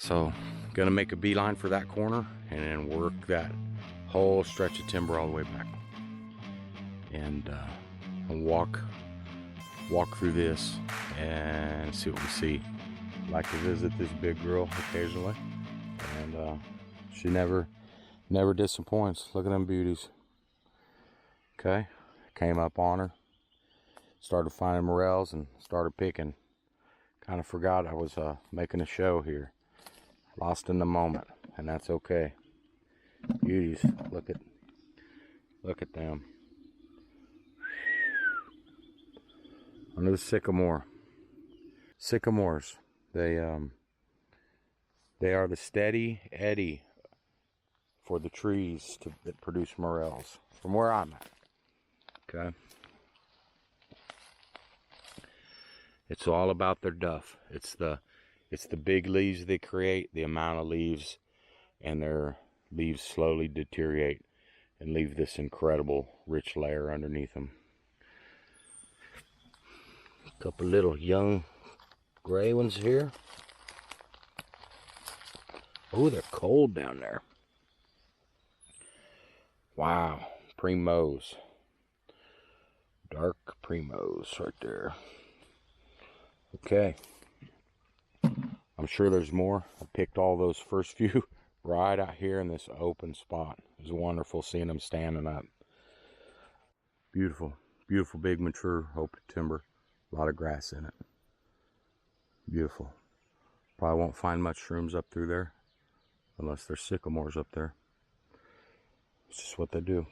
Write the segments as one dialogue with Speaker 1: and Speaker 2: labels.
Speaker 1: So gonna make a beeline for that corner and then work that whole stretch of timber all the way back, and walk through this and see what we see. Like to visit this big girl occasionally, and she never disappoints. Look at them beauties. Okay, came up on her, started finding morels and started picking. Kind of forgot I was making a show here. Lost in the moment, and that's okay. Beauties, look at them. Under the sycamore. Sycamores, they are the steady eddy for the trees that produce morels from where I'm at. Okay, it's all about their duff. It's the big leaves they create, the amount of leaves, and their leaves slowly deteriorate and leave this incredible rich layer underneath them. A couple little young gray ones here. Oh, they're cold down there. Wow, primos. Dark primos right there. Okay. I'm sure there's more. I picked all those first few right out here in this open spot. It was wonderful seeing them standing up. Beautiful, beautiful big mature open timber. A lot of grass in it. Beautiful. Probably won't find much shrooms up through there unless there's sycamores up there. It's just what they do.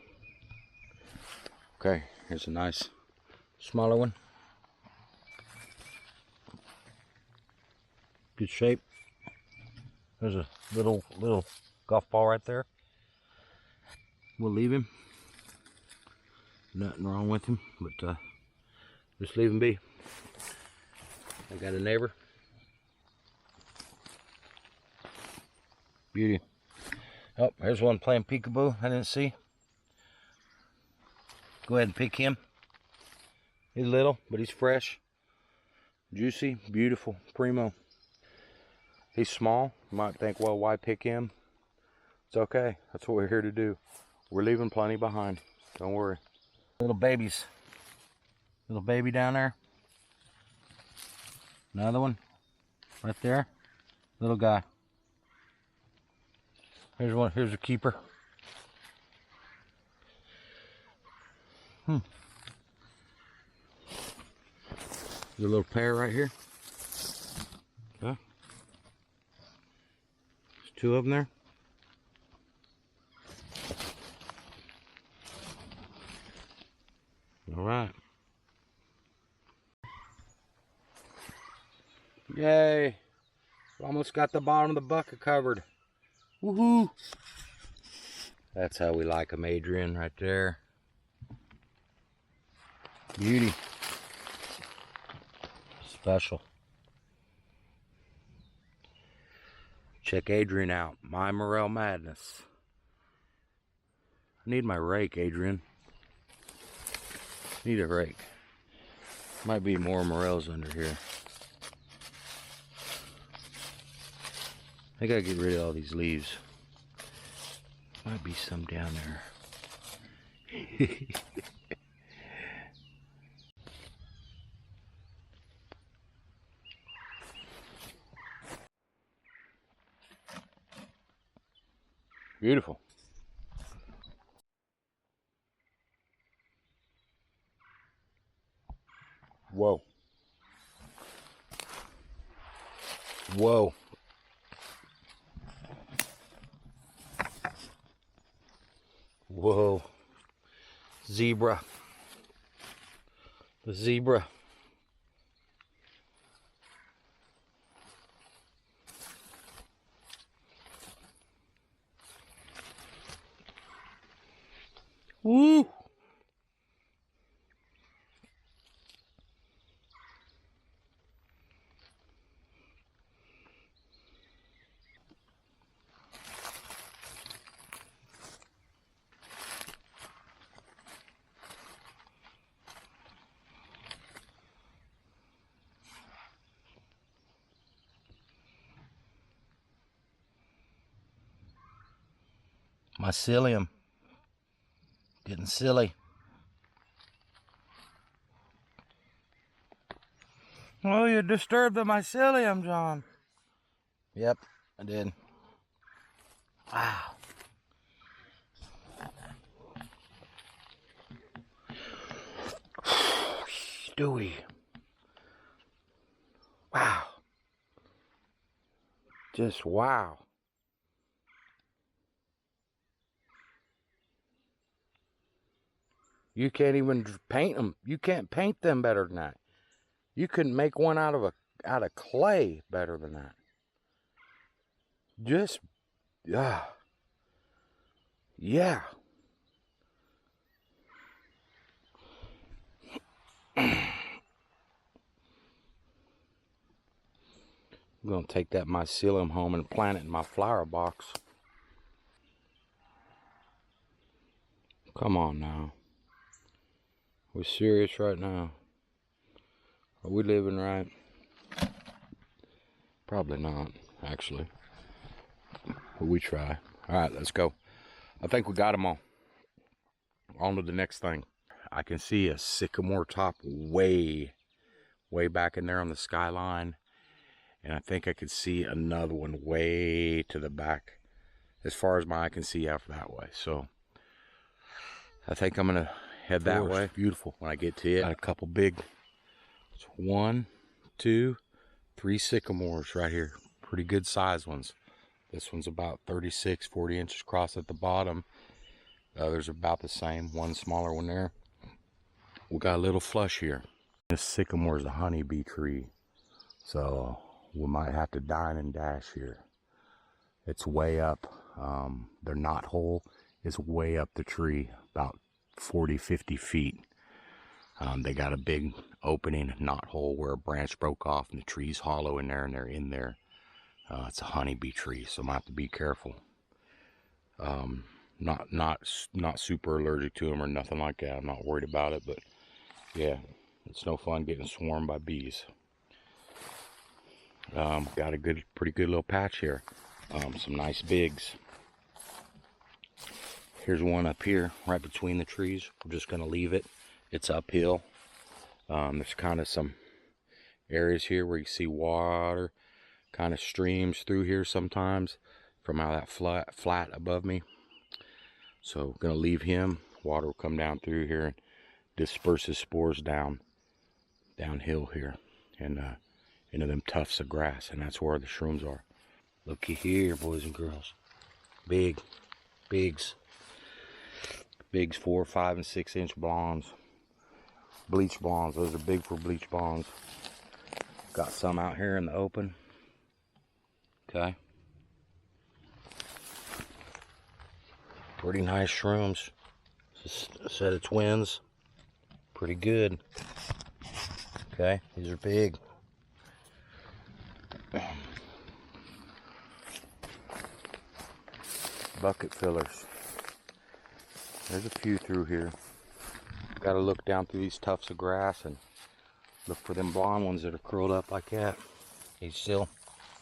Speaker 1: Okay, here's a nice smaller one. Good shape. There's a little golf ball right there. We'll leave him. Nothing wrong with him, but just leave him be. I got a neighbor. Beauty. Oh, here's one playing peekaboo I didn't see. Go ahead and pick him. He's little, but he's fresh. Juicy, beautiful, primo. He's small. You might think, well, why pick him? It's okay. That's what we're here to do. We're leaving plenty behind. Don't worry. Little babies. Little baby down there. Another one. Right there. Little guy. Here's one. Here's a keeper. There's a little pair right here. Okay. There's two of them there. All right. Yay. Almost got the bottom of the bucket covered. Woohoo. That's how we like them, Adrian, right there. Beauty. Special. Check Adrian out. My Morel Madness. I need my rake, Adrian. Need a rake. Might be more morels under here. I gotta get rid of all these leaves. Might be some down there. Beautiful. Whoa. Whoa. Whoa. Zebra. The zebra. Woo!
Speaker 2: Mycelium. Getting silly. Oh, you disturbed the mycelium, John. Yep, I did. Wow. Stewie. Wow. Just wow. You can't even paint them. You can't paint them better than that. You couldn't make one out of clay better than that. Just, yeah. I'm gonna take that mycelium home and plant it in my flower box. Come on now. We're serious right now. Are we living right? Probably not, actually. But we try. All right, let's go. I think we got them all. On to the next thing. I can see a sycamore top way back in there on the skyline. And I think I could see another one way to the back, as far as my eye can see out that way. So I think I'm gonna head that way. Beautiful. When I get to it, got a couple big, 1, 2, 3 sycamores right here. Pretty good sized ones. This one's about 36, 40 inches across at the bottom. The others are about the same. One smaller one there. We got a little flush here. This sycamore is a honeybee tree, so we might have to dine and dash here. It's way up. Their knot hole is way up the tree, about 40, 50 feet. They got a big opening knot hole where a branch broke off and the tree's hollow in there, and they're in there. It's a honeybee tree, so I might have to be careful. Not super allergic to them or nothing like that. I'm not worried about it, but yeah, it's no fun getting swarmed by bees. Got a pretty good little patch here. Some nice bigs. Here's one up here, right between the trees. We're just gonna leave it. It's uphill. There's kind of some areas here where you see water kind of streams through here sometimes from out that flat above me. So gonna leave him. Water will come down through here and disperse his spores downhill here and into them tufts of grass, and that's where the shrooms are. Looky here, boys and girls. Bigs 4, 5, and 6 inch blondes. Bleach blondes. Those are big for bleach blondes. Got some out here in the open. Okay. Pretty nice shrooms. Just a set of twins. Pretty good. Okay, these are big. Bucket fillers. There's a few through here. Got to look down through these tufts of grass and look for them blonde ones that are curled up like that. He's still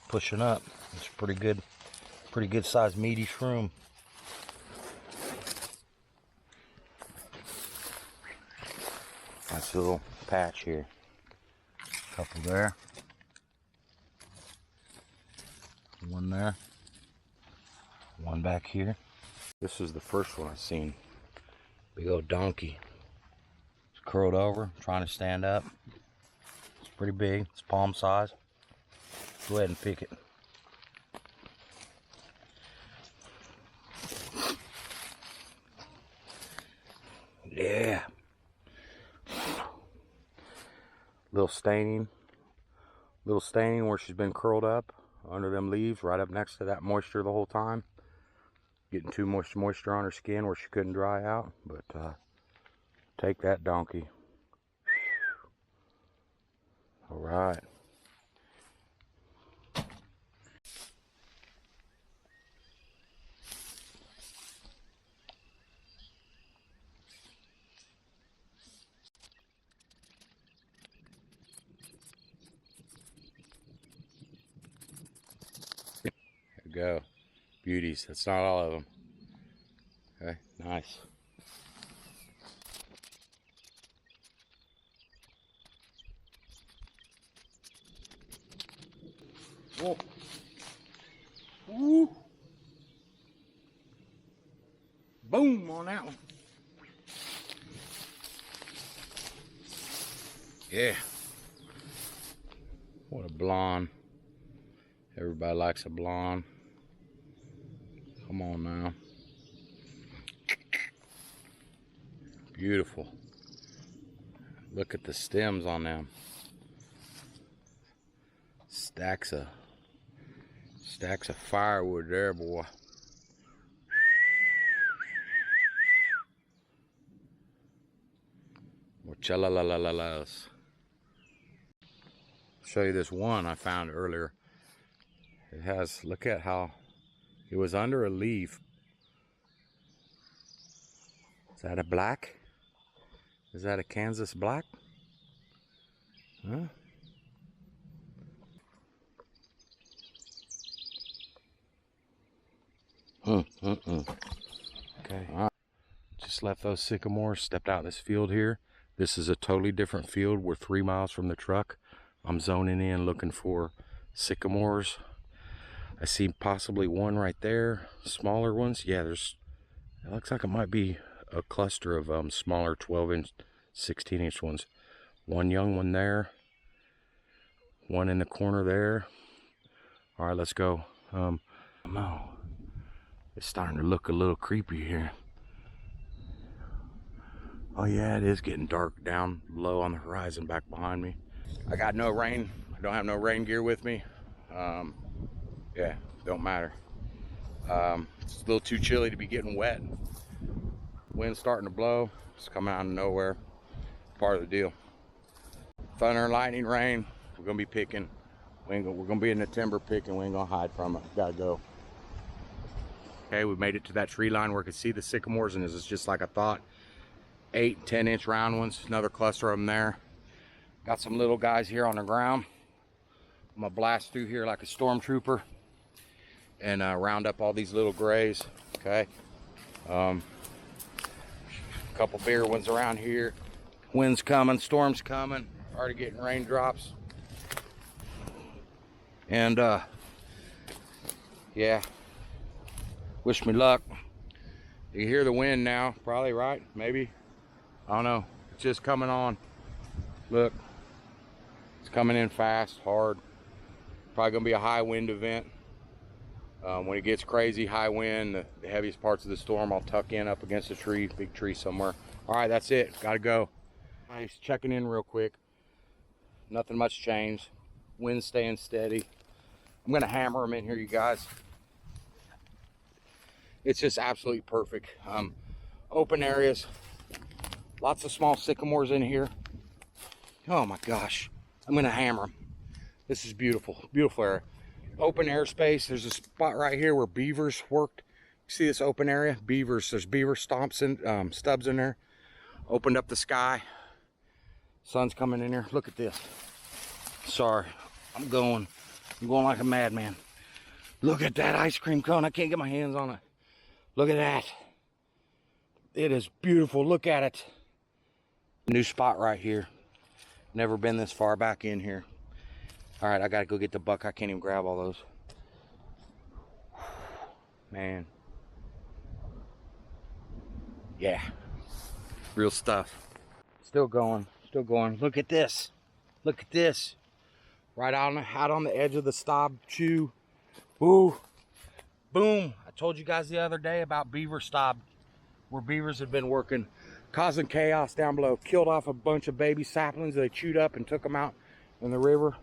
Speaker 2: pushing up. It's pretty good sized meaty shroom. Nice little patch here. Couple there. One there. One back here. This is the first one I've seen. Big old donkey. It's curled over, trying to stand up. It's pretty big. It's palm size. Go ahead and pick it. Yeah. Little staining where she's been curled up under them leaves, right up next to that moisture the whole time. Getting too much moisture on her skin where she couldn't dry out, but take that, donkey. All right. There we go. Beauties. That's not all of them. Okay, nice. Whoa. Woo. Boom on that one. Yeah. What a blonde. Everybody likes a blonde. Come on now. Beautiful. Look at the stems on them. Stacks of firewood there, boy. Morels. Show you this one I found earlier. It has, look at how it was under a leaf. Is that a black? Is that a Kansas black? Huh? Okay. All right. Just left those sycamores, stepped out in this field here. This is a totally different field. We're 3 miles from the truck. I'm zoning in looking for sycamores. I see possibly one right there. Smaller ones. Yeah, it looks like it might be a cluster of smaller 12-inch, 16-inch ones. One young one there. One in the corner there. All right, let's go. No. It's starting to look a little creepy here. Oh yeah, it is getting dark down low on the horizon back behind me. I got no rain. I don't have no rain gear with me. Yeah, don't matter. It's a little too chilly to be getting wet. Wind's starting to blow. It's coming out of nowhere. Part of the deal. Thunder, lightning, rain. We're gonna be picking. We're gonna be in the timber picking. We ain't gonna hide from it. Gotta go. Okay, we made it to that tree line where we could see the sycamores, and this is just like I thought. 8, 10-inch round ones. Another cluster of them there. Got some little guys here on the ground. I'm gonna blast through here like a stormtrooper and round up all these little grays. Okay. A couple bigger ones around here. Wind's coming, storm's coming. Already getting raindrops. And yeah. Wish me luck. You can hear the wind now, probably, right? Maybe. I don't know. It's just coming on. Look. It's coming in fast, hard. Probably gonna be a high wind event. When it gets crazy, high wind, the heaviest parts of the storm, I'll tuck in up against a tree, big tree somewhere. All right, that's it. Gotta go. Nice. Checking in real quick. Nothing much changed. Wind staying steady. I'm gonna hammer them in here, you guys. It's just absolutely perfect. Open areas. Lots of small sycamores in here. Oh my gosh. I'm gonna hammer them. This is beautiful. Beautiful area. Open air space. There's a spot right here where beavers worked. You see this open area? Beavers. There's beaver stubs in there. Opened up the sky. Sun's coming in here. Look at this. Sorry. I'm going like a madman. Look at that ice cream cone. I can't get my hands on it. Look at that. It is beautiful. Look at it. New spot right here. Never been this far back in here. All right, I gotta go get the buck. I can't even grab all those. Man. Yeah. Real stuff. Still going. Still going. Look at this. Look at this. Right out on the edge of the stub chew. Ooh. Boom. I told you guys the other day about beaver stub, where beavers had been working, causing chaos down below. Killed off a bunch of baby saplings they chewed up and took them out in the river.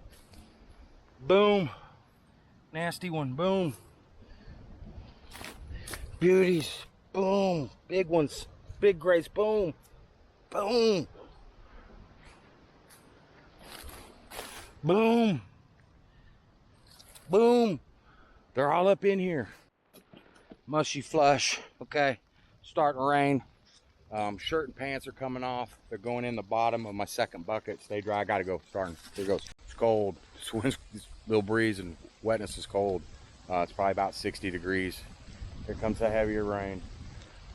Speaker 2: Boom. Nasty one. Boom. Beauties. Boom. Big ones. Big grays. Boom. Boom. Boom. Boom. They're all up in here. Mushy flush. Okay. Starting to rain. Shirt and pants are coming off. They're going in the bottom of my second bucket. Stay dry. I gotta go. Starting. There goes. It's cold. This little breeze and wetness is cold. It's probably about 60 degrees. Here comes the heavier rain.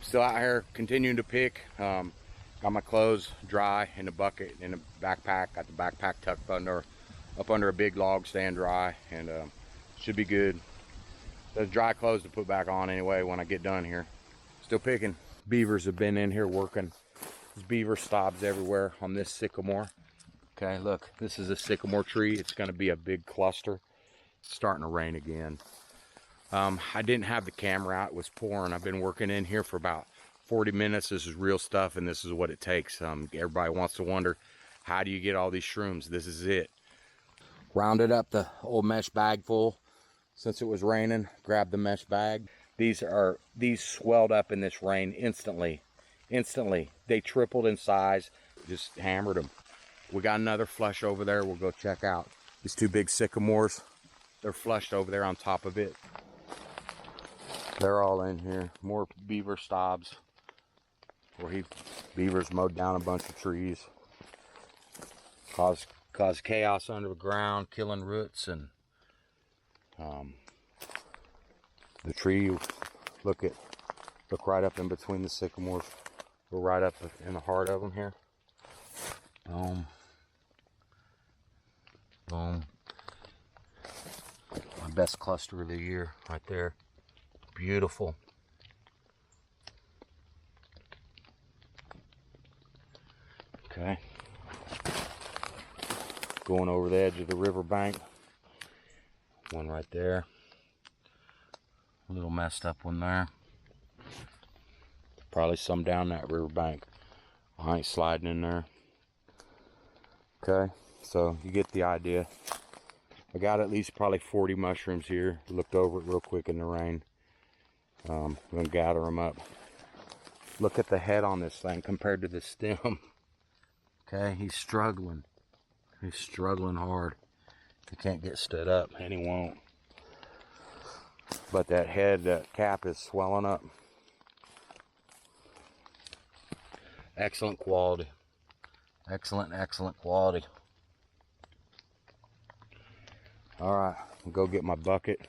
Speaker 2: Still out here continuing to pick. Got my clothes dry in the bucket, in the backpack. Got the backpack tucked up under a big log, staying dry, and should be good. There's dry clothes to put back on anyway when I get done here. Still picking. Beavers have been in here working. There's beaver stobs everywhere on this sycamore. Okay, look, this is a sycamore tree. It's gonna be a big cluster. It's starting to rain again. I didn't have the camera out, it was pouring. I've been working in here for about 40 minutes. This is real stuff, and this is what it takes. Everybody wants to wonder, how do you get all these shrooms? This is it. Rounded up the old mesh bag full since it was raining. Grabbed the mesh bag. These swelled up in this rain instantly. They tripled in size. Just hammered them. We got another flush over there. We'll go check out these two big sycamores. They're flushed over there on top of it. They're all in here. More beaver stobs where beavers mowed down a bunch of trees. Caused chaos under the ground, killing roots, and the tree, look right up in between the sycamores. We're right up in the heart of them here. Boom. Boom. My best cluster of the year right there. Beautiful. Okay. Going over the edge of the river bank. One right there. A little messed up one there. Probably some down that river bank. I ain't sliding in there. Okay, so you get the idea. I got at least probably 40 mushrooms here. Looked over it real quick in the rain. I'm gonna gather them up. Look at the head on this thing compared to the stem. Okay, he's struggling. He's struggling hard. He can't get stood up, and he won't. But that head, that cap is swelling up. Excellent quality. Excellent quality. All right, I'll go get my bucket.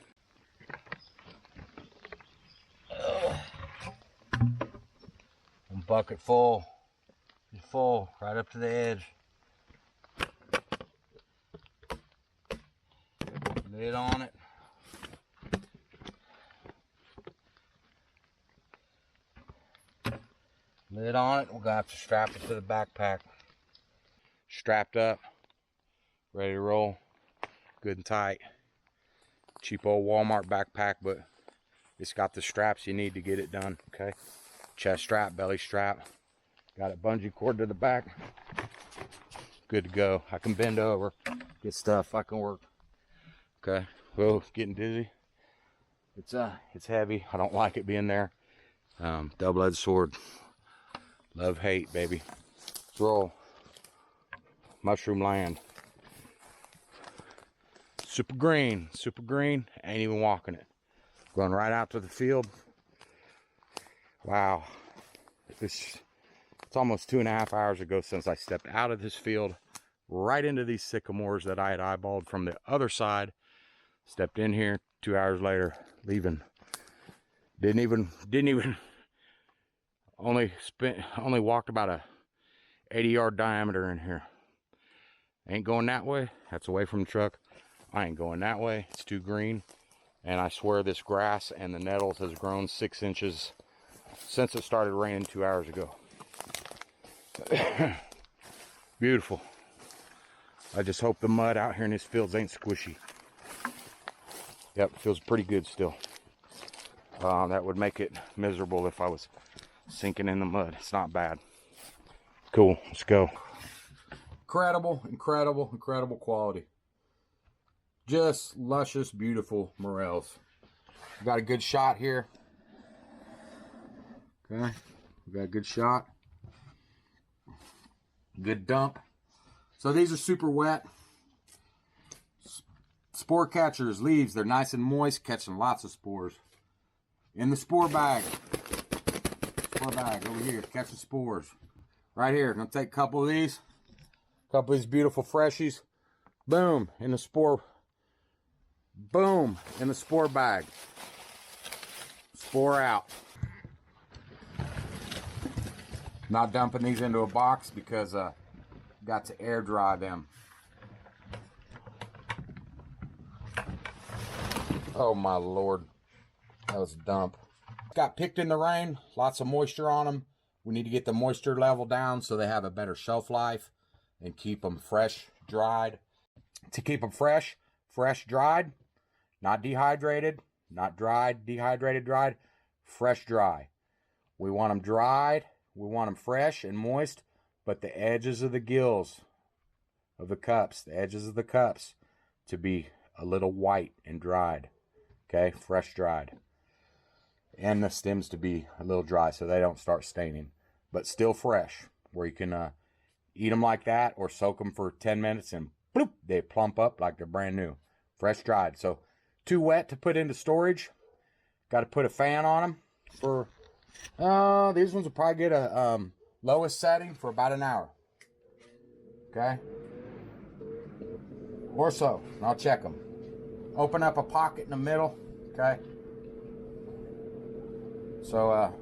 Speaker 2: One bucket full. It's full, right up to the edge. Lid on it. Lid on it. We're gonna have to strap it to the backpack. Strapped up, ready to roll, good and tight. Cheap old Walmart backpack, but it's got the straps you need to get it done. Okay, chest strap, belly strap. Got it bungee cord to the back. Good to go. I can bend over, get stuff. I can work. Okay. Whoa, getting dizzy. It's heavy. I don't like it being there. Double-edged sword. Love, hate, baby. Let's roll. Mushroom land. Super green. Ain't even walking it. Going right out to the field. Wow. It's almost 2.5 hours ago since I stepped out of this field, right into these sycamores that I had eyeballed from the other side. Stepped in here, 2 hours later, leaving. Didn't even only walked about a 80-yard diameter in here. Ain't going that way. That's away from the truck. I ain't going that way. It's too green. And I swear this grass and the nettles has grown 6 inches since it started raining 2 hours ago. Beautiful. I just hope the mud out here in these fields ain't squishy. Yep, feels pretty good still. That would make it miserable if I was sinking in the mud. It's not bad. Cool, let's go. Incredible quality. Just luscious, beautiful morels. We got a good shot here. Okay, we got a good shot. Good dump. So these are super wet. Spore catchers, leaves, they're nice and moist, catching lots of spores. In the spore bag. Spore bag over here, catching spores. Right here, gonna take a couple of these beautiful freshies. Boom, in the spore. Boom, in the spore bag. Spore out. Not dumping these into a box because got to air dry them. Oh my Lord, that was a dump. Got picked in the rain, lots of moisture on them. We need to get the moisture level down so they have a better shelf life and keep them fresh, dried. To keep them fresh, dried, not dehydrated, not dried, dehydrated, dried, fresh, dry. We want them dried, we want them fresh and moist, but the edges of the gills of the cups, the edges of the cups to be a little white and dried. Okay, fresh, dried. And the stems to be a little dry so they don't start staining, but still fresh, where you can eat them like that or soak them for 10 minutes and bloop, they plump up like they're brand new. Fresh, dried. So too wet to put into storage. Got to put a fan on them for, these ones will probably get a lowest setting for about an hour. Okay? Or so. And I'll check them. Open up a pocket in the middle. Okay? So,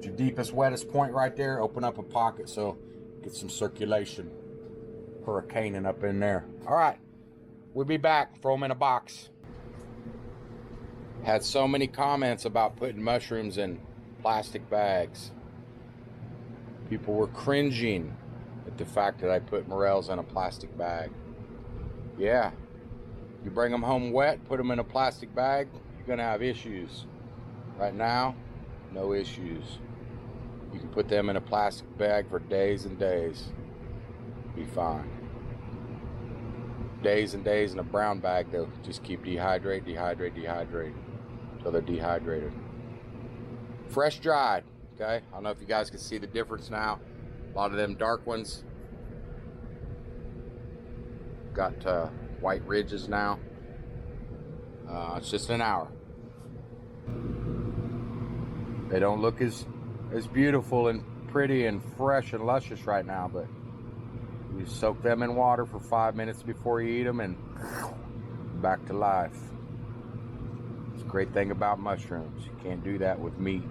Speaker 2: your deepest, wettest point right there, open up a pocket so get some circulation. Hurricaning up in there. All right. We'll be back. Throw them in a box. Had so many comments about putting mushrooms in plastic bags. People were cringing at the fact that I put morels in a plastic bag. Yeah. You bring them home wet, put them in a plastic bag, you're going to have issues. Right now, no issues. You can put them in a plastic bag for days and days. Be fine. Days and days in a brown bag, they'll just keep dehydrate until they're dehydrated. Fresh dried, okay? I don't know if you guys can see the difference now. A lot of them dark ones got white ridges now. It's just an hour. They don't look as beautiful and pretty and fresh and luscious right now, but you soak them in water for 5 minutes before you eat them and back to life. It's a great thing about mushrooms. You can't do that with meat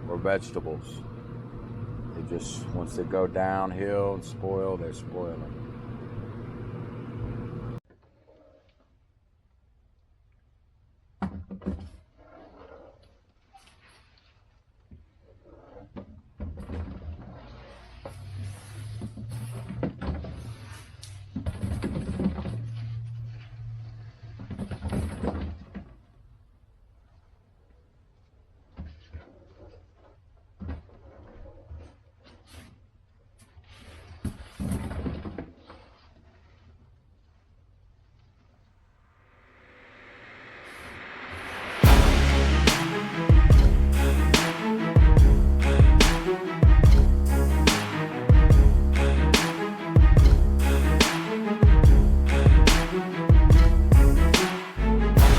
Speaker 2: or vegetables. They just, once they go downhill and spoil, they're spoiling.